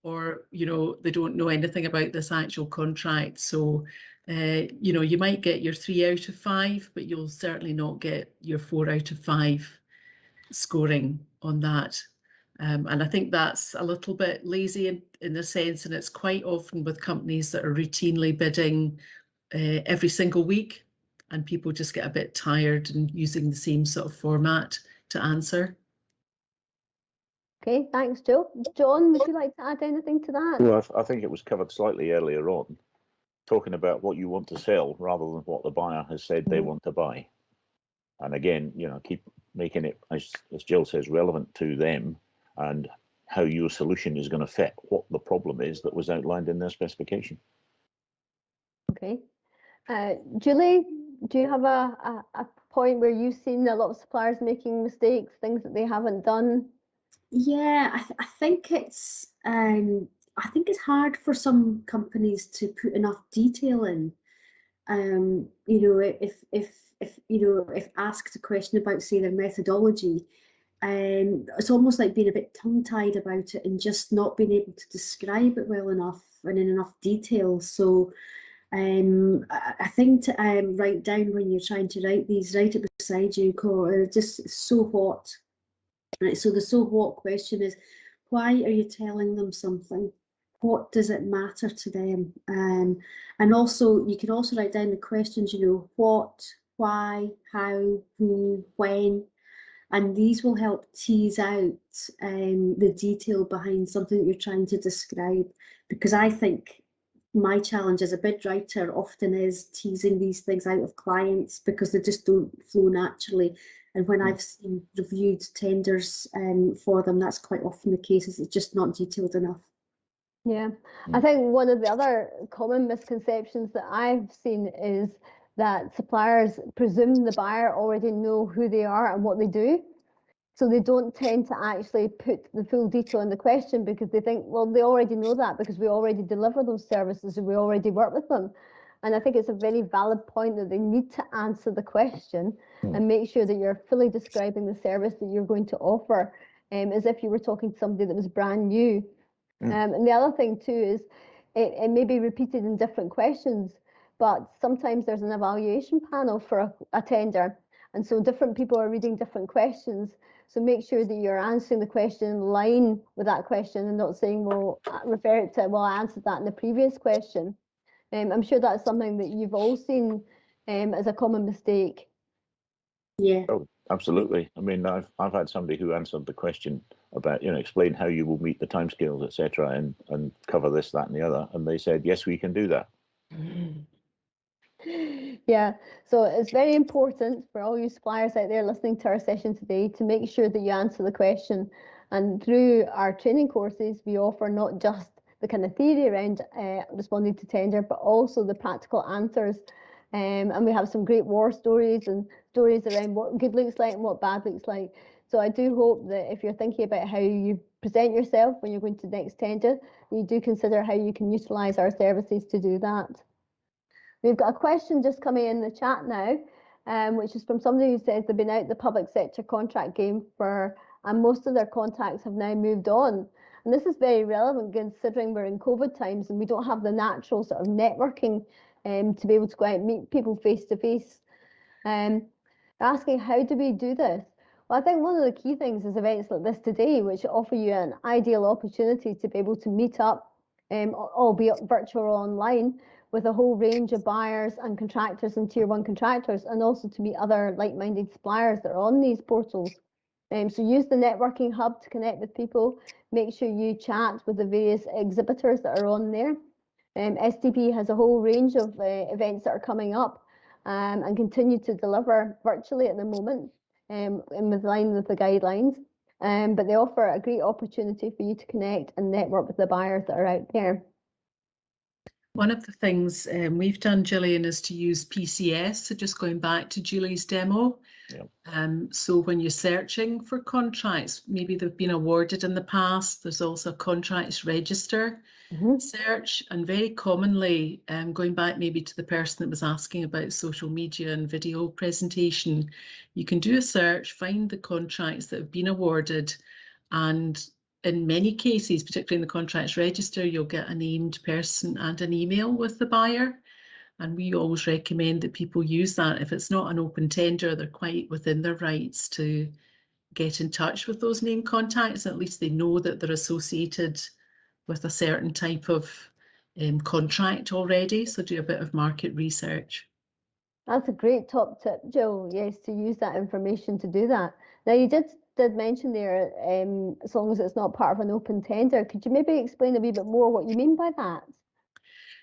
or, you know, they don't know anything about this actual contract. So, you know, you might get your 3 out of 5, but you'll certainly not get your 4 out of 5 scoring on that. And I think that's a little bit lazy in a sense, and it's quite often with companies that are routinely bidding every single week, and people just get a bit tired and using the same sort of format to answer. Okay, thanks, Jill. John, would you like to add anything to that? Well, I think it was covered slightly earlier on, talking about what you want to sell rather than what the buyer has said they want to buy. And again, you know, keep making it, as Jill says, relevant to them and how your solution is going to fit what the problem is that was outlined in their specification. Okay. Julie, do you have a point where you've seen a lot of suppliers making mistakes, things that they haven't done? Yeah, I think it's hard for some companies to put enough detail in. You know, if if asked a question about, say, their methodology, it's almost like being a bit tongue-tied about it and just not being able to describe it well enough and in enough detail. So I think to write down when you're trying to write these, write it beside you, just so what. Right, so the so what question is, why are you telling them something? What does it matter to them? And also, you can also write down the questions, what, why, how, who, when, and these will help tease out the detail behind something that you're trying to describe. Because I think my challenge as a bid writer often is teasing these things out of clients because they just don't flow naturally. And when I've seen reviewed tenders for them, that's quite often the case, is it's just not detailed enough. Yeah, I think one of the other common misconceptions that I've seen is that suppliers presume the buyer already know who they are and what they do. So they don't tend to actually put the full detail in the question because they think, well, they already know that because we already deliver those services and we already work with them. And I think it's a very valid point that they need to answer the question and make sure that you're fully describing the service that you're going to offer, as if you were talking to somebody that was brand new. And the other thing too is it may be repeated in different questions, but sometimes there's an evaluation panel for a tender. And so different people are reading different questions. So make sure that you're answering the question in line with that question and not saying, well, refer it to, well, I answered that in the previous question. I'm sure that's something that you've all seen as a common mistake. Yeah. Oh, absolutely. I mean, I've had somebody who answered the question about, explain how you will meet the timescales, etc., and cover this, that, and the other, and they said, yes, we can do that. Yeah, so it's very important for all you suppliers out there listening to our session today to make sure that you answer the question. And through our training courses, we offer not just the kind of theory around responding to tender, but also the practical answers. And we have some great war stories and stories around what good looks like and what bad looks like. So I do hope that if you're thinking about how you present yourself when you're going to the next tender, you do consider how you can utilise our services to do that. We've got a question just coming in the chat now, which is from somebody who says they've been out the public sector contract game and most of their contacts have now moved on. And this is very relevant considering we're in COVID times and we don't have the natural sort of networking to be able to go out and meet people face to face. Asking, how do we do this? Well, I think one of the key things is events like this today, which offer you an ideal opportunity to be able to meet up, albeit virtual or online, with a whole range of buyers and contractors and tier 1 contractors, and also to meet other like-minded suppliers that are on these portals. So use the networking hub to connect with people. Make sure you chat with the various exhibitors that are on there. STP has a whole range of events that are coming up and continue to deliver virtually at the moment in line with the guidelines. But they offer a great opportunity for you to connect and network with the buyers that are out there. One of the things we've done, Gillian, is to use PCS, so just going back to Julie's demo. Yep. So when you're searching for contracts, maybe they've been awarded in the past, there's also a contracts register search, and very commonly, going back maybe to the person that was asking about social media and video presentation, you can do a search, find the contracts that have been awarded, and in many cases, particularly in the contracts register, you'll get a named person and an email with the buyer. And we always recommend that people use that. If it's not an open tender, they're quite within their rights to get in touch with those named contacts. At least they know that they're associated with a certain type of contract already. So do a bit of market research. That's a great top tip, Jill. Yes, to use that information to do that. Now, you did mention there, as long as it's not part of an open tender, could you maybe explain a wee bit more what you mean by that?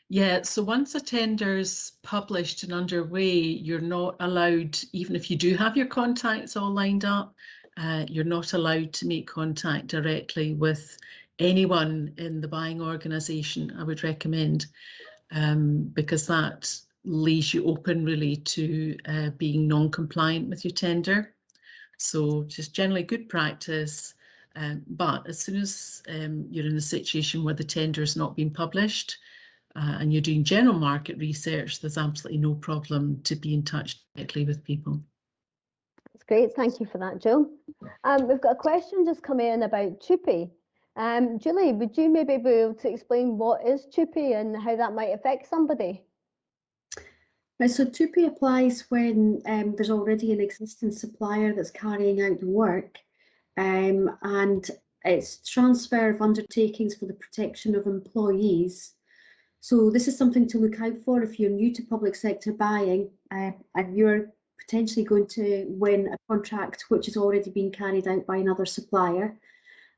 Yeah, so once a tender's published and underway, you're not allowed, even if you do have your contacts all lined up, you're not allowed to make contact directly with anyone in the buying organisation, I would recommend, because that leaves you open really to being non-compliant with your tender. So just generally good practice, but as soon as you're in a situation where the tender's not been published, and you're doing general market research, there's absolutely no problem to be in touch directly with people. That's great. Thank you for that, Jill. We've got a question just come in about TUPE. Julie, would you maybe be able to explain what is TUPE and how that might affect somebody? Right, so TUPE applies when there's already an existing supplier that's carrying out the work, and it's transfer of undertakings for the protection of employees. So this is something to look out for if you're new to public sector buying and you're potentially going to win a contract which has already been carried out by another supplier.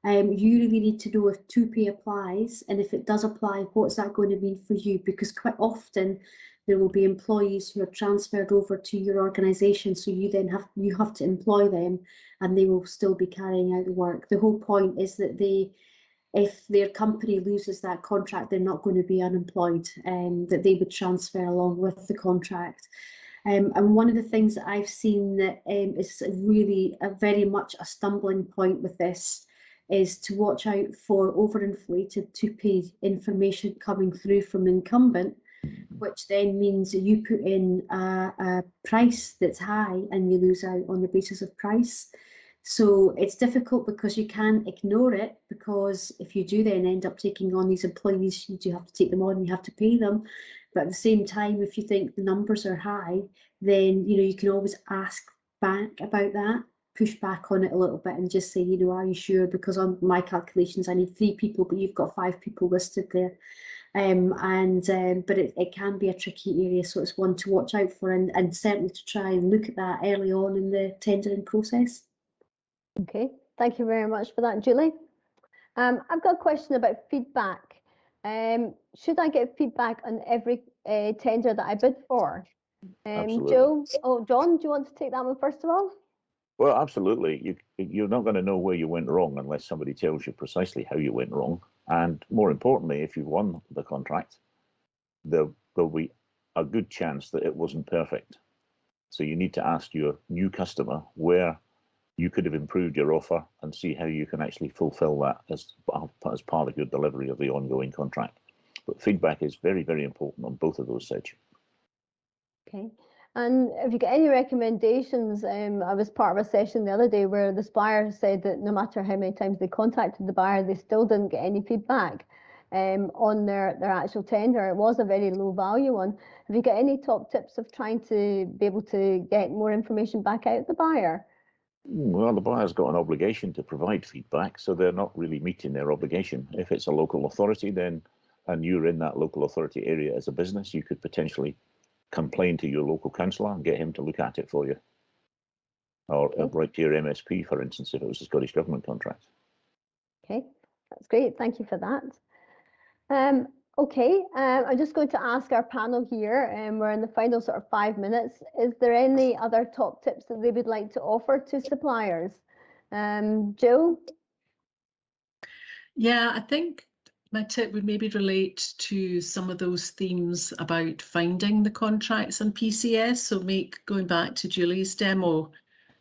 You really need to know if TUPE applies, and if it does apply, what's that going to mean for you? Because quite often there will be employees who are transferred over to your organisation, so you then have to employ them, and they will still be carrying out the work. The whole point is that if their company loses that contract, they're not going to be unemployed, that they would transfer along with the contract. And one of the things that I've seen that is really very much a stumbling point with this is to watch out for overinflated TUPE information coming through from incumbent, which then means that you put in a price that's high and you lose out on the basis of price. So it's difficult because you can't ignore it, because if you do then end up taking on these employees, you do have to take them on and you have to pay them. But at the same time, if you think the numbers are high, then you can always ask back about that, push back on it a little bit and just say, are you sure? Because on my calculations, I need 3 people, but you've got 5 people listed there. But it can be a tricky area, so it's one to watch out for, and certainly to try and look at that early on in the tendering process. Okay, thank you very much for that, Julie. I've got a question about feedback. Should I get feedback on every tender that I bid for? Absolutely. Jill, John, do you want to take that one first of all? Well, absolutely. You're not going to know where you went wrong unless somebody tells you precisely how you went wrong. And more importantly, if you've won the contract, there'll be a good chance that it wasn't perfect. So you need to ask your new customer where you could have improved your offer and see how you can actually fulfill that as part of your delivery of the ongoing contract. But feedback is very, very important on both of those sides. Okay. And have you got any recommendations? I was part of a session the other day where the supplier said that no matter how many times they contacted the buyer, they still didn't get any feedback on their actual tender. It was a very low value one. Have you got any top tips of trying to be able to get more information back out of the buyer? Well, the buyer's got an obligation to provide feedback, so they're not really meeting their obligation. If it's a local authority, then, and you're in that local authority area as a business, you could potentially complain to your local councillor and get him to look at it for you. Or write to your MSP, for instance, if it was a Scottish Government contract. Okay, that's great. Thank you for that. Okay, I'm just going to ask our panel here, we're in the final sort of 5 minutes. Is there any other top tips that they would like to offer to suppliers? Jill? Yeah, I think my tip would maybe relate to some of those themes about finding the contracts on PCS. So going back to Julie's demo,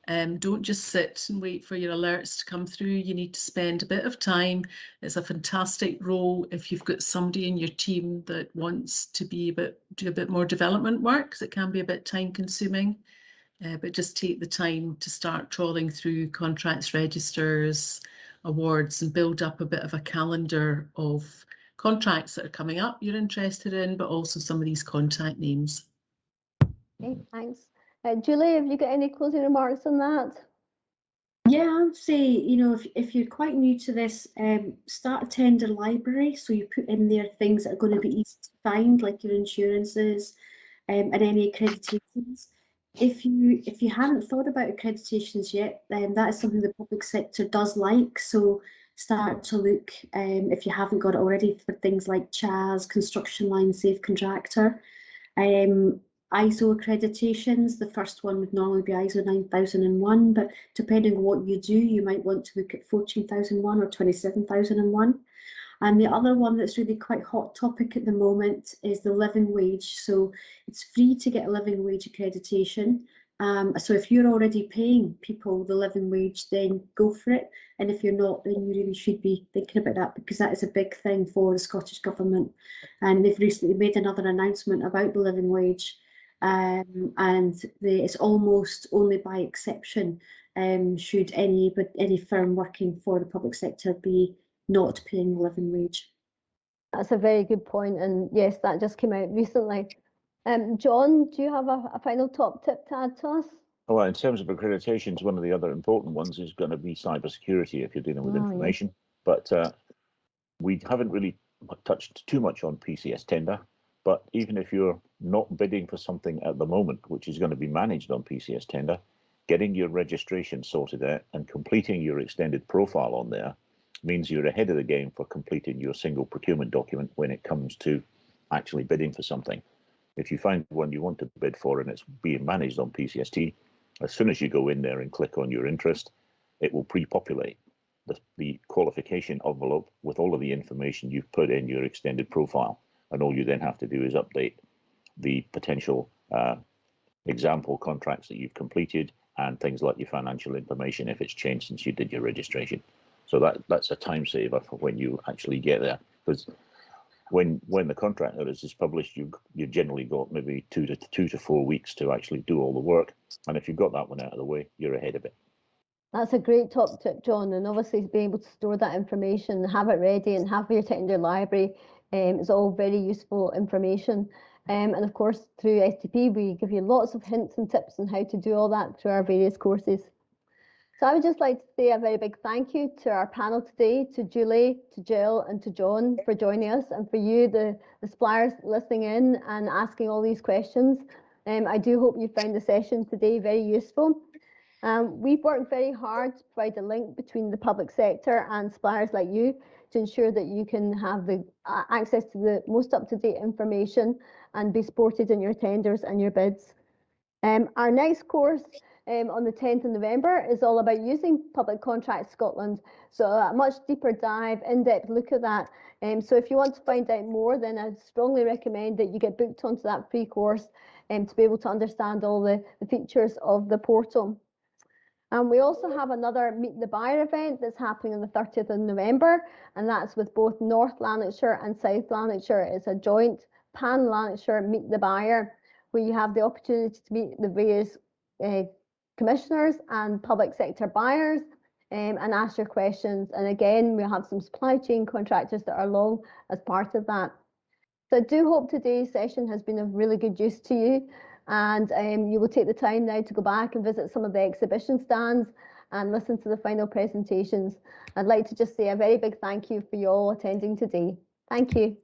don't just sit and wait for your alerts to come through. You need to spend a bit of time. It's a fantastic role if you've got somebody in your team that wants to do a bit more development work, because it can be a bit time consuming. But just take the time to start trawling through contracts, registers, awards, and build up a bit of a calendar of contracts that are coming up you're interested in, but also some of these contact names. Okay, thanks. Julie, have you got any closing remarks on that? Yeah, I'd say, if you're quite new to this, start a tender library. So you put in there things that are going to be easy to find, like your insurances and any accreditations. If you hadn't thought about accreditations yet, then that is something the public sector does like. So start to look, if you haven't got it already, for things like CHAS, Construction Line Safe Contractor. ISO accreditations, the first one would normally be ISO 9001, but depending on what you do, you might want to look at 14001 or 27001. And the other one that's really quite hot topic at the moment is the living wage. So it's free to get a living wage accreditation, So if you're already paying people the living wage, then go for it. And if you're not, then you really should be thinking about that, because that is a big thing for the Scottish Government. And they've recently made another announcement about the living wage. It's almost only by exception should any firm working for the public sector be not paying the living wage. That's a very good point, and yes, that just came out recently. John, do you have a final top tip to add to us? Well, in terms of accreditations, one of the other important ones is going to be cybersecurity if you're dealing with information. Yes. But we haven't really touched too much on PCS tender. But even if you're not bidding for something at the moment, which is going to be managed on PCS tender, getting your registration sorted out and completing your extended profile on there means you're ahead of the game for completing your single procurement document when it comes to actually bidding for something. If you find one you want to bid for and it's being managed on PCST, as soon as you go in there and click on your interest, it will pre-populate the qualification envelope with all of the information you've put in your extended profile. And all you then have to do is update the potential example contracts that you've completed and things like your financial information if it's changed since you did your registration. So that's a time saver for when you actually get there. Because when the contract notice is published, you've generally got maybe two to 4 weeks to actually do all the work. And if you've got that one out of the way, you're ahead of it. That's a great top tip, John. And obviously being able to store that information, have it ready and have your tender library is all very useful information. And of course, through STP, we give you lots of hints and tips on how to do all that through our various courses. So I would just like to say a very big thank you to our panel today, to Julie, to Jill and to John for joining us, and for you, the suppliers, listening in and asking all these questions. I do hope you found the session today very useful. We've worked very hard to provide a link between the public sector and suppliers like you to ensure that you can have the access to the most up-to-date information and be supported in your tenders and your bids. Our next course on the 10th of November is all about using Public Contracts Scotland. So a much deeper dive, in-depth look at that. So if you want to find out more, then I strongly recommend that you get booked onto that free course to be able to understand all the features of the portal. And we also have another Meet the Buyer event that's happening on the 30th of November, and that's with both North Lanarkshire and South Lanarkshire. It's a joint Pan-Lanarkshire Meet the Buyer, where you have the opportunity to meet the various commissioners and public sector buyers and ask your questions. And again, we'll have some supply chain contractors that are along as part of that. So I do hope today's session has been of really good use to you. And you will take the time now to go back and visit some of the exhibition stands and listen to the final presentations. I'd like to just say a very big thank you for you all attending today. Thank you.